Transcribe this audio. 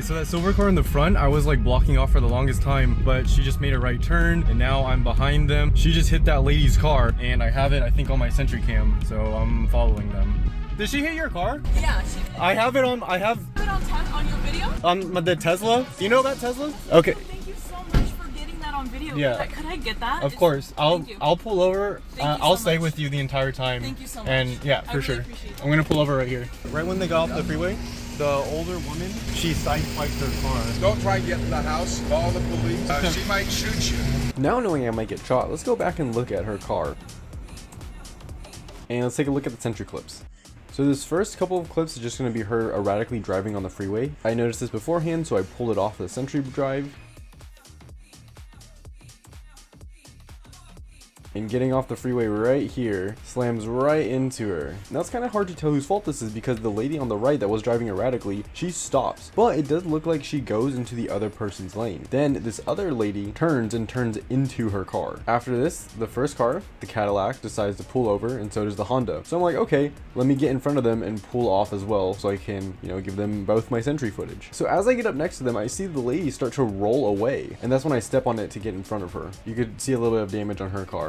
So that silver car in the front, I was like blocking off for the longest time, but she just made a right turn and now I'm behind them. She just hit that lady's car and I have it, I think, on my Sentry cam, so I'm following them. Did she hit your car? Yeah, she did. I have it on, it on your video? on the Tesla. Do you know about Tesla? Okay. Thank you so much for getting that on video. Yeah. Could I get that? Of course. I'll pull over. I'll so stay much. with you the entire time. Thank you so much. And yeah, for I really sure. appreciate that. I'm gonna pull over right here. Right when they got off the freeway, the older woman, she sideswiped her car. Don't try and get in the house. Call the police. She might shoot you. Now knowing I might get shot, let's go back and look at her car. And let's take a look at the Sentry clips. So this first couple of clips is just going to be her erratically driving on the freeway. I noticed this beforehand, so I pulled it off the Sentry drive. And getting off the freeway right here, slams right into her. Now it's kind of hard to tell whose fault this is because the lady on the right that was driving erratically, she stops. But it does look like she goes into the other person's lane. Then this other lady turns into her car. After this, the first car, the Cadillac, decides to pull over, and so does the Honda. So I'm like, okay, let me get in front of them and pull off as well so I can, give them both my Sentry footage. So as I get up next to them, I see the lady start to roll away. And that's when I step on it to get in front of her. You could see a little bit of damage on her car.